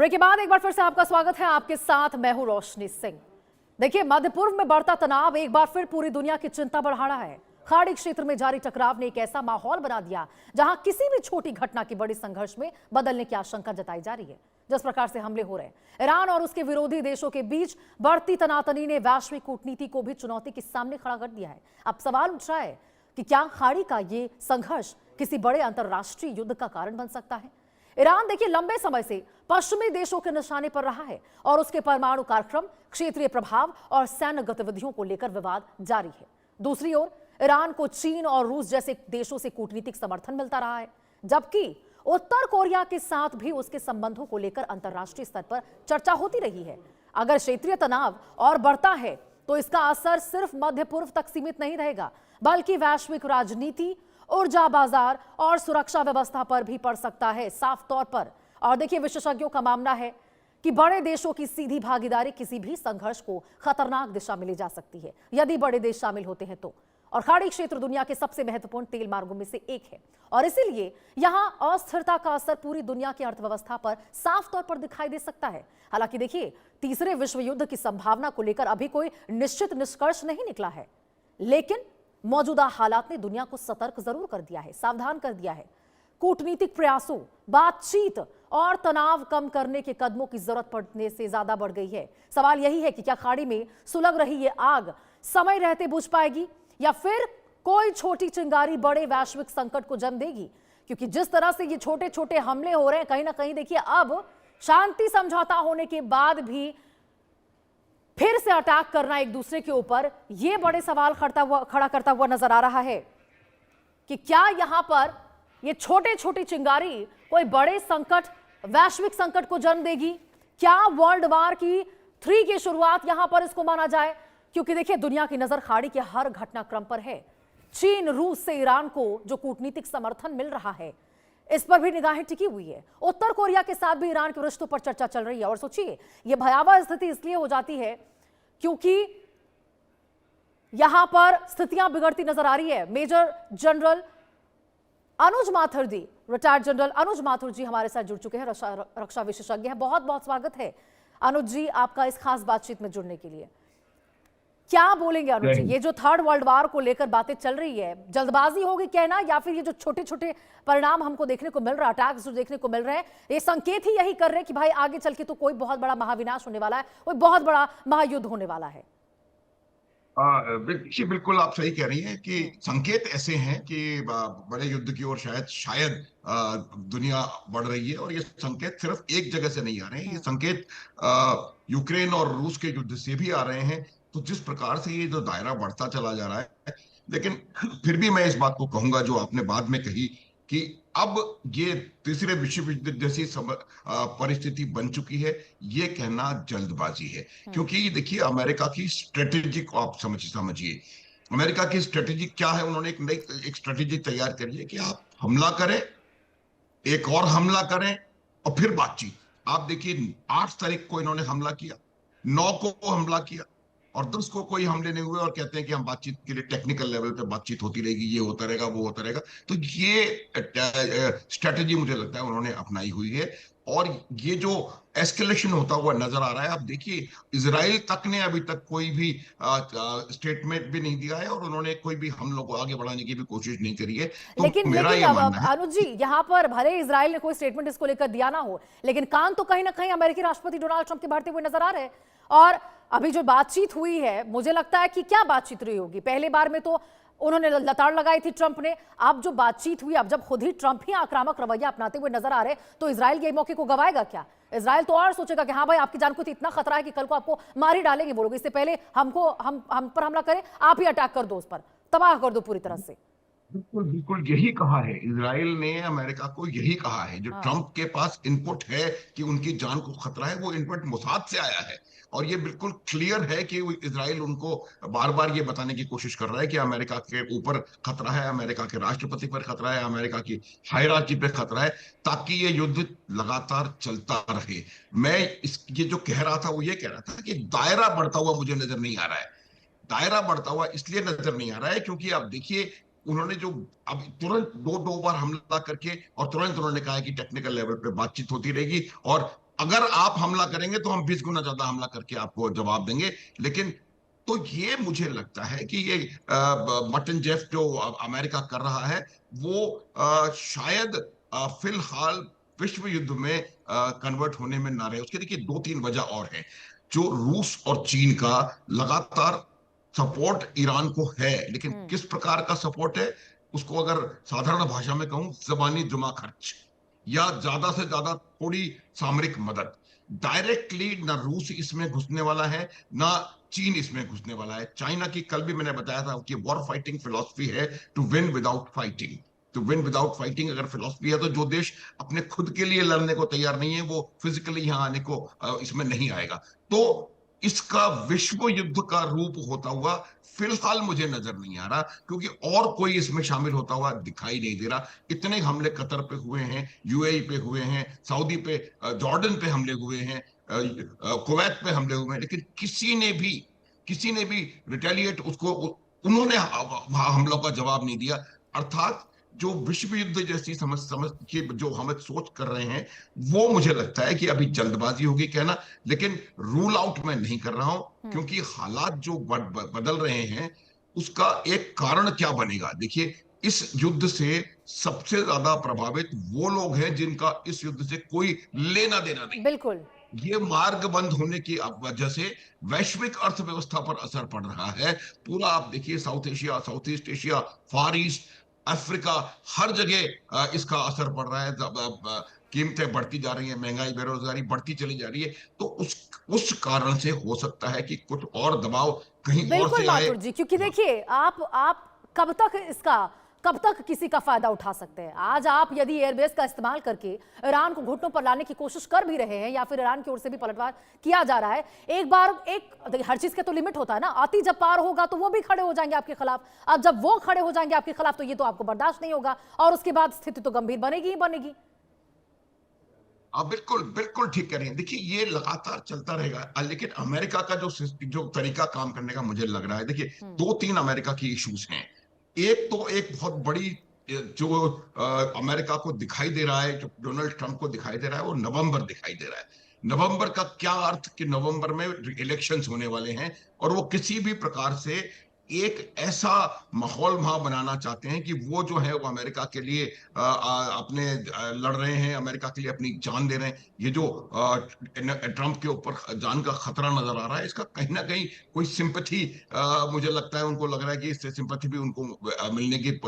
Break के बाद एक बार फिर से आपका स्वागत है। आपके साथ मैं हूं रोशनी सिंह। देखिए, मध्य पूर्व में बढ़ता तनाव एक बार फिर पूरी दुनिया की चिंता बढ़ा रहा है। खाड़ी क्षेत्र में जारी टकराव ने एक ऐसा माहौल बना दिया जहां किसी भी छोटी घटना की बड़ी संघर्ष में बदलने की आशंका जताई जा रही है। जिस प्रकार से हमले हो रहे हैं, ईरान और उसके विरोधी देशों के बीच बढ़ती तनातनी ने वैश्विक कूटनीति को भी चुनौती के सामने खड़ा कर दिया है। अब सवाल उठ रहा है कि क्या खाड़ी का ये संघर्ष किसी बड़े अंतरराष्ट्रीय युद्ध का कारण बन सकता है। ईरान देखिए लंबे समय से पश्चिमी देशों के निशाने पर रहा है और उसके परमाणु कार्यक्रम, क्षेत्रीय प्रभाव और सैन्य गतिविधियों को लेकर विवाद जारी है। दूसरी ओर ईरान को चीन और रूस जैसे देशों से कूटनीतिक समर्थन मिलता रहा है, जबकि उत्तर कोरिया के साथ भी उसके संबंधों को लेकर अंतर्राष्ट्रीय स्तर पर चर्चा होती रही है। अगर क्षेत्रीय तनाव और बढ़ता है तो इसका असर सिर्फ मध्य पूर्व तक सीमित नहीं रहेगा, बल्कि वैश्विक राजनीति, ऊर्जा बाजार और सुरक्षा व्यवस्था पर भी पड़ सकता है साफ तौर पर। और देखिए, विशेषज्ञों का मानना है कि बड़े देशों की सीधी भागीदारी किसी भी संघर्ष को खतरनाक दिशा में ले जा सकती है यदि बड़े देश शामिल होते हैं तो। और खाड़ी क्षेत्र दुनिया के सबसे महत्वपूर्ण तेल मार्गों में से एक है और इसीलिए यहां अस्थिरता का असर पूरी दुनिया की अर्थव्यवस्था पर साफ तौर पर दिखाई दे सकता है। हालांकि देखिए, तीसरे विश्व युद्ध की संभावना को लेकर अभी कोई निश्चित निष्कर्ष नहीं निकला है, लेकिन मौजूदा हालात ने दुनिया को सतर्क जरूर कर दिया है, सावधान कर दिया है। कूटनीतिक प्रयासों, बातचीत और तनाव कम करने के कदमों की जरूरत पड़ने से ज्यादा बढ़ गई है। सवाल यही है कि क्या खाड़ी में सुलग रही ये आग समय रहते बुझ पाएगी या फिर कोई छोटी चिंगारी बड़े वैश्विक संकट को जन्म देगी। क्योंकि जिस तरह से ये छोटे छोटे हमले हो रहे हैं, कहीं ना कहीं देखिए अब शांति समझौता होने के बाद भी फिर से अटैक करना एक दूसरे के ऊपर, यह बड़े सवाल खड़ा करता हुआ नजर आ रहा है कि क्या यहां पर ये छोटे छोटे चिंगारी कोई बड़े संकट, वैश्विक संकट को जन्म देगी। क्या वर्ल्ड वार की 3 की शुरुआत यहां पर इसको माना जाए। क्योंकि देखिए, दुनिया की नजर खाड़ी के हर घटनाक्रम पर है। चीन, रूस से ईरान को जो कूटनीतिक समर्थन मिल रहा है, इस पर भी निगाहें टिकी हुई है। उत्तर कोरिया के साथ भी ईरान के रिश्तों पर चर्चा चल रही है। और सोचिए, यह भयावह स्थिति इसलिए हो जाती है क्योंकि यहां पर स्थितियां बिगड़ती नजर आ रही है। मेजर जनरल अनुज माथुर जी, रिटायर्ड जनरल अनुज माथुर जी हमारे साथ जुड़ चुके हैं, रक्षा विशेषज्ञ हैं। बहुत बहुत स्वागत है अनुज जी आपका इस खास बातचीत में जुड़ने के लिए। क्या बोलेंगे अनुज जी, ये जो थर्ड वर्ल्ड वार को लेकर बातें चल रही है, जल्दबाजी होगी कहना, या फिर ये जो छोटे छोटे परिणाम हमको देखने को मिल रहा है, अटैक्स जो देखने को मिल रहे हैं, ये संकेत ही यही कर रहे हैं कि भाई आगे चल के तो कोई बहुत बड़ा महाविनाश होने वाला है, कोई बहुत बड़ा महायुद्ध होने वाला है। बिल्कुल आप सही कह रही हैं कि संकेत ऐसे हैं कि बड़े युद्ध की ओर शायद दुनिया बढ़ रही है। और ये संकेत सिर्फ एक जगह से नहीं आ रहे हैं, ये संकेत यूक्रेन और रूस के युद्ध से भी आ रहे हैं। तो जिस प्रकार से ये जो दायरा बढ़ता चला जा रहा है, लेकिन फिर भी मैं इस बात को कहूंगा जो आपने बाद में कही कि अब ये तीसरे विश्व युद्ध जैसी परिस्थिति बन चुकी है, ये कहना जल्दबाजी है। क्योंकि देखिए, अमेरिका की स्ट्रेटेजिक आप समझिए अमेरिका की स्ट्रेटेजी क्या है। उन्होंने एक स्ट्रेटेजी तैयार करी है कि आप हमला करें, एक और हमला करें और फिर बातचीत। आप देखिए, 8 तारीख को इन्होंने हमला किया, 9 को हमला किया और 10 को कोई हमले नहीं हुए और कहते हैं कि हम बातचीत के लिए टेक्निकल लेवल पे बातचीत होती रहेगी, ये होता रहेगा, वो होता रहेगा। तो ये स्ट्रेटेजी मुझे लगता है उन्होंने अपनाई हुई है और ये जो एस्केलेशन होता हुआ नजर आ रहा है। आप देखिए, इजराइल तक ने अभी तक कोई भी स्टेटमेंट भी नहीं दिया है और उन्होंने कोई भी हम लोग को आगे बढ़ाने की भी कोशिश नहीं करी है। तो लेकिन अनुज जी, यहाँ पर भले इजराइल ने कोई स्टेटमेंट इसको लेकर दिया ना हो, लेकिन कान तो कहीं ना कहीं अमेरिकी राष्ट्रपति डोनाल्ड ट्रंप के बढ़ते हुए नजर आ रहे हैं। और अभी जो बातचीत हुई है, मुझे लगता है कि क्या बातचीत रही होगी। पहले बार में तो उन्होंने लताड़ लगाई थी ट्रंप ने, अब जो बातचीत हुई, अब जब खुद ही ट्रंप ही आक्रामक रवैया अपनाते हुए नजर आ रहे, तो इजराइल के मौके को गवाएगा क्या। इजराइल तो और सोचेगा कि हाँ भाई, आपकी जान को तो इतना खतरा है कि कल को आपको मार ही डालेंगे वो लोग, इससे पहले हम पर हमला करें, आप ही अटैक कर दो, उस पर तबाह कर दो पूरी तरह से। बिल्कुल बिल्कुल यही कहा है इजराइल ने, अमेरिका को यही कहा है। जो ट्रंप के पास इनपुट है कि उनकी जान को खतरा है, वो इनपुट मोसाद से आया है और ये बिल्कुल क्लियर है कि इजराइल उनको बार बार ये बताने की कोशिश कर रहा है कि अमेरिका के ऊपर खतरा है, अमेरिका के राष्ट्रपति पर खतरा है, अमेरिका की हायरार्की पे खतरा है, ताकि ये युद्ध लगातार चलता रहे। मैं ये जो कह रहा था वो ये कह रहा था कि दायरा बढ़ता हुआ मुझे नजर नहीं आ रहा है। दायरा बढ़ता हुआ इसलिए नजर नहीं आ रहा है क्योंकि आप देखिए, उन्होंने जो अब तुरंत दो बार हमला करके और तुरंत उन्होंने कहा कि टेक्निकल लेवल पे बातचीत होती रहेगी और अगर आप हमला करेंगे तो हम 20 गुना ज्यादा हमला करके आपको जवाब देंगे। लेकिन तो ये मुझे लगता है कि ये मटन जेफ जो अमेरिका कर रहा है वो शायद फिलहाल विश्व युद्ध में कन्वर्ट होने में ना रहे। उसके देखिए दो तीन वजह और है। जो रूस और चीन का लगातार सपोर्ट ईरान को है, लेकिन हम्म। किस प्रकार का सपोर्ट है उसको अगर साधारण भाषा में कहूं, जबानी जुमा खर्च, या ज्यादा से ज्यादा थोड़ी सामरिक मदद। डायरेक्टली ना रूस इसमें घुसने वाला है, ना चीन इसमें घुसने वाला है। चाइना की कल भी मैंने बताया था कि वॉर फाइटिंग फिलॉसफी है to win without fighting. To win without fighting अगर फिलॉसफी है, तो जो देश अपने खुद के लिए लड़ने को तैयार नहीं है वो फिजिकली यहाँ आने को इसमें नहीं आएगा। तो इसका विश्व युद्ध का रूप होता हुआ फिलहाल मुझे नजर नहीं आ रहा, क्योंकि और कोई इसमें शामिल होता हुआ दिखाई नहीं दे रहा। इतने हमले कतर पे हुए हैं, यूएई पे हुए हैं, सऊदी पे, जॉर्डन पे हमले हुए हैं, कुवैत पे हमले हुए हैं, लेकिन किसी ने भी रिटेलिएट उसको उन्होंने हमलों का जवाब नहीं दिया। अर्थात जो विश्व युद्ध जैसी समझ समझ के जो हम सोच कर रहे हैं, वो मुझे लगता है कि अभी जल्दबाजी होगी कहना। लेकिन रूल आउट मैं नहीं कर रहा हूं, क्योंकि हालात जो बदल रहे हैं उसका एक कारण क्या बनेगा। देखिए, इस युद्ध से सबसे ज्यादा प्रभावित वो लोग हैं जिनका इस युद्ध से कोई लेना देना नहीं। बिल्कुल। ये मार्ग बंद होने की वजह से वैश्विक अर्थव्यवस्था पर असर पड़ रहा है। पूरा आप देखिए, South Asia, South East Asia, Far East, Africa, हर जगह इसका असर पड़ रहा है। कीमतें बढ़ती जा रही हैं, महंगाई, बेरोजगारी बढ़ती चली जा रही है। तो उस कारण से हो सकता है कि कुछ और दबाव कहीं और बिल्कुल से आए। माथुर जी, क्योंकि देखिए आप कब तक किसी का फायदा उठा सकते हैं। आज आप यदि एयरबेस का इस्तेमाल करके ईरान को घुटनों पर लाने की कोशिश कर भी रहे हैं, या फिर ईरान की ओर से भी पलटवार किया जा रहा है, एक बार देखिए हर चीज का तो लिमिट होता है ना। आती जब पार होगा तो वो भी खड़े हो जाएंगे आपके खिलाफ। अब जब वो खड़े हो जाएंगे आपके खिलाफ तो ये तो आपको बर्दाश्त नहीं होगा, और उसके बाद स्थिति तो गंभीर बनेगी ही बनेगी। आप बिल्कुल बिल्कुल ठीक कह रहे हैं। देखिए, ये लगातार चलता रहेगा। लेकिन अमेरिका का जो तरीका काम करने का मुझे लग रहा है, देखिए दो तीन अमेरिका की इश्यूज हैं। एक तो एक बहुत बड़ी जो अमेरिका को दिखाई दे रहा है, जो डोनाल्ड ट्रंप को दिखाई दे रहा है, वो नवंबर दिखाई दे रहा है। नवंबर का क्या अर्थ कि नवंबर में इलेक्शंस होने वाले हैं, और वो किसी भी प्रकार से एक ऐसा माहौल वहां बनाना चाहते हैं कि वो जो है वो अमेरिका के लिए अपने लड़ रहे हैं, अमेरिका के लिए अपनी जान दे रहे हैं। ये जो ट्रंप के ऊपर जान का खतरा नजर आ रहा है, इसका कहीं ना कहीं कोई सिंपैथी, मुझे लगता है उनको लग रहा है कि इससे सिंपैथी भी उनको मिलने की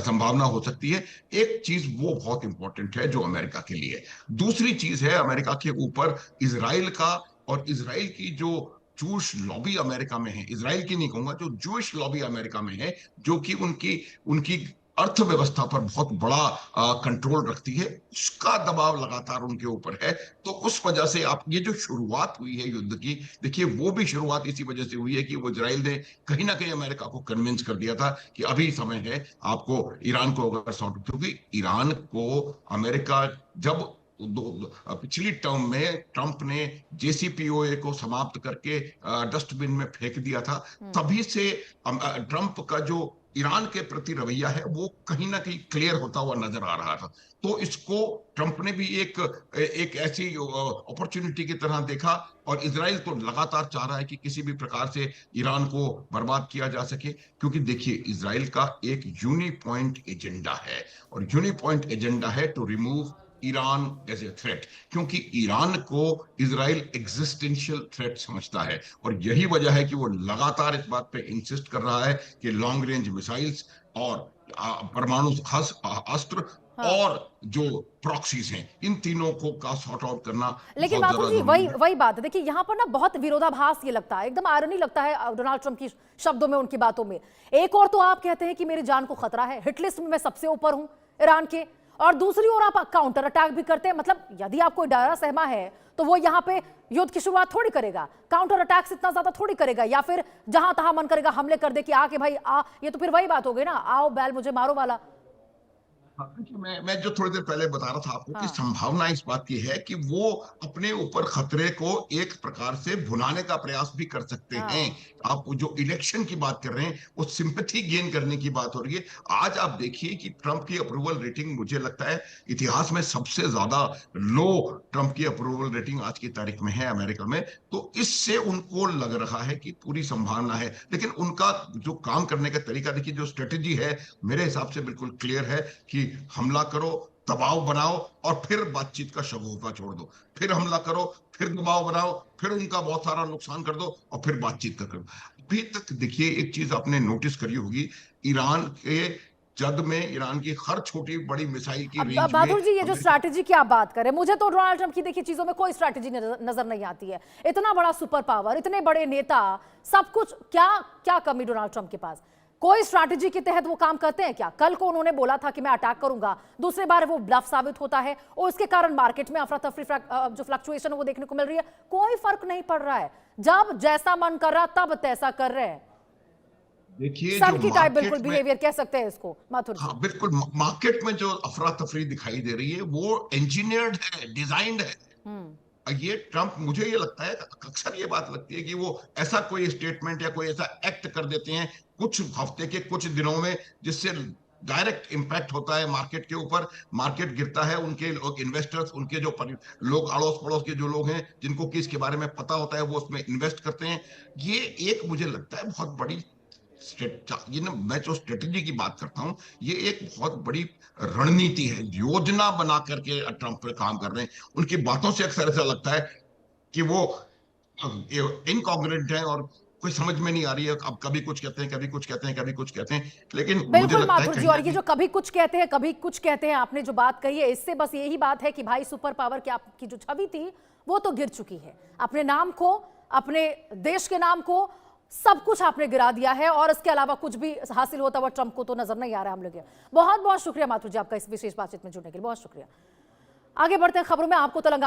संभावना हो सकती है। एक चीज वो बहुत इंपॉर्टेंट है जो अमेरिका के लिए। दूसरी चीज है अमेरिका के ऊपर इसराइल का, और इसराइल की जो जूश लॉबी अमेरिका में है, इसराइल की नहीं कहूंगा, जो जूश लॉबी अमेरिका में है, जो कि उनकी उनकी अर्थव्यवस्था पर बहुत बड़ा कंट्रोल रखती है, उसका दबाव लगातार उनके ऊपर है। तो उस वजह से आप ये जो शुरुआत हुई है युद्ध की, देखिए वो भी शुरुआत इसी वजह से हुई है कि वो इजराइल ने कहीं ना कहीं अमेरिका को कन्विंस कर दिया था कि अभी समय है आपको ईरान को अगर सॉर्ट, क्योंकि ईरान को अमेरिका जब पिछली टर्म में ट्रंप ने जेसीपीओए को समाप्त करके डस्टबिन में फेंक दिया था, तभी से ट्रंप का जो ईरान के प्रति रवैया है वो कहीं ना कहीं क्लियर होता हुआ नजर आ रहा था। तो इसको ट्रंप ने भी एक एक ऐसी अपॉर्चुनिटी की तरह देखा, और इजराइल तो लगातार चाह रहा है कि किसी भी प्रकार से ईरान को बर्बाद किया जा सके। क्योंकि देखिए, इजराइल का एक यूनिपॉइंट एजेंडा है, और यूनिपॉइंट एजेंडा है to remove Iran as a threat, क्योंकि ईरान को इजराइल एग्जिस्टेंशियल थ्रेट समझता है। और यही वजह है कि वो लगातार इस बात पे इंसिस्ट कर रहा है कि लॉन्ग रेंज मिसाइल्स और परमाणु अस्त्र हाँ। और जो प्रॉक्सीज हैं, इन तीनों को का सॉर्ट आउट करना लेकिन बहुत माथुर ज्यादा जी, जरूरी वही है। वही बात है। देखिए यहाँ पर ना बहुत विरोधाभास ये लगता है, एकदम आयरनी लगता है डोनाल्ड ट्रंप की शब्दों में, उनकी बातों में। एक और तो आप कहते हैं कि मेरी जान को खतरा है, हिट लिस्ट में मैं सबसे ऊपर हूं ईरान के, और दूसरी ओर आप काउंटर अटैक भी करते हैं। मतलब यदि आपको डरा सहमा है तो वो यहाँ पे युद्ध की शुरुआत थोड़ी करेगा, काउंटर अटैक्स इतना ज्यादा थोड़ी करेगा, या फिर जहां तहां मन करेगा हमले कर दे कि आके भाई आ। ये तो फिर वही बात हो गई ना, आओ बैल मुझे मारो वाला। हाँ, देखिए, मैं जो थोड़ी देर पहले बता रहा था आपको कि हाँ। संभावना इस बात की है कि वो अपने ऊपर खतरे को एक प्रकार से भुनाने का प्रयास भी कर सकते हैं। हाँ। आप जो इलेक्शन की बात कर रहे हैं, वो सिंपैथी गेन करने की बात हो रही है। आज आप देखिए कि ट्रंप की अप्रूवल रेटिंग, मुझे लगता है इतिहास में सबसे ज्यादा लो ट्रंप की अप्रूवल रेटिंग आज की तारीख में है अमेरिका में। तो इससे उनको लग रहा है कि पूरी संभावना है, लेकिन उनका जो काम करने का तरीका देखिए, जो स्ट्रेटेजी है, मेरे हिसाब से बिल्कुल क्लियर है कि हमला करो, दबाव बनाओ, और फिर बातचीत का शगुफा छोड़ दो। फिर हमला करो, फिर दबाव बनाओ, फिर उनका बहुत सारा नुकसान कर दो, और फिर बातचीत का करो। अभी तक देखिए, एक चीज आपने नोटिस करी होगी, ईरान के जद में ईरान की हर छोटी बड़ी मिसाइल की अब रेंज में बहादुर जी, ये जो अमेरिका। स्ट्रैटेजी की आप बात करें, मुझे तो डोनाल्ड ट्रंप की देखिए चीजों में कोई स्ट्रैटेजी नजर नहीं आती है। इतना बड़ा सुपर पावर, इतने बड़े नेता, सब कुछ, क्या क्या कमी डोनाल्ड ट्रंप के पास? कोई स्ट्रैटेजी के तहत वो काम करते हैं क्या? कल को उन्होंने बोला था कि मैं अटैक करूंगा, दूसरे बार वो ब्लफ साबित होता है और उसके कारण मार्केट में अफरा तफरी जो फ्लक्चुएशन है वो देखने को मिल रही है। कोई फर्क नहीं पड़ रहा है, जब जैसा मन कर रहा तब तैसा कर रहे हैं। देखिए, जो सन की टाइप बिल्कुल मार्केट में, बिहेवियर कह सकते हैं इसको माथुर जी। हाँ बिल्कुल, मार्केट में जो अफरा तफरी दिखाई दे रही है वो इंजीनियर्ड है, डिजाइंड है। हम्म। ये ट्रंप, मुझे ये लगता है, अक्सर ये बात लगती है कि वो ऐसा कोई स्टेटमेंट या कोई ऐसा एक्ट कर देते हैं कुछ हफ्ते के कुछ दिनों में, जिससे डायरेक्ट इंपैक्ट होता है मार्केट के ऊपर। मार्केट गिरता है, उनके लोग, इन्वेस्टर्स, उनके जो लोग, अड़ोस पड़ोस के जो लोग हैं जिनको कि इसके बारे में पता होता है, वो उसमें इन्वेस्ट करते हैं। ये एक, मुझे लगता है, बहुत बड़ी ये ना, मैं जो स्ट्रेटेजी की बात करता हूं, ये एक बहुत बड़ी रणनीति है, योजना बना करके ट्रंप पे काम कर रहे हैं। उनकी बातों से अक्सर ऐसा लगता है कि वो इनकॉन्ग्रेंट है और कोई समझ में नहीं आ रही है। अब कभी कुछ कहते हैं, कभी कुछ कहते हैं, कभी कुछ कहते हैं, लेकिन मुझे बिल्कुल लगता है माथुर जी, कहीं ना और ये कहीं। जो कभी कुछ कहते हैं कभी कुछ कहते हैं, आपने जो बात कही है, इससे बस यही बात है कि भाई सुपर पावर की आपकी जो छवि थी वो तो गिर चुकी है। अपने नाम को, अपने देश के नाम को, सब कुछ आपने गिरा दिया है, और इसके अलावा कुछ भी हासिल होता हुआ ट्रंप को तो नजर नहीं आ रहा है हम लोग। बहुत बहुत शुक्रिया माथुर जी आपका इस विशेष बातचीत में जुड़ने के लिए, बहुत शुक्रिया। आगे बढ़ते हैं खबरों में। आपको तेलंगाना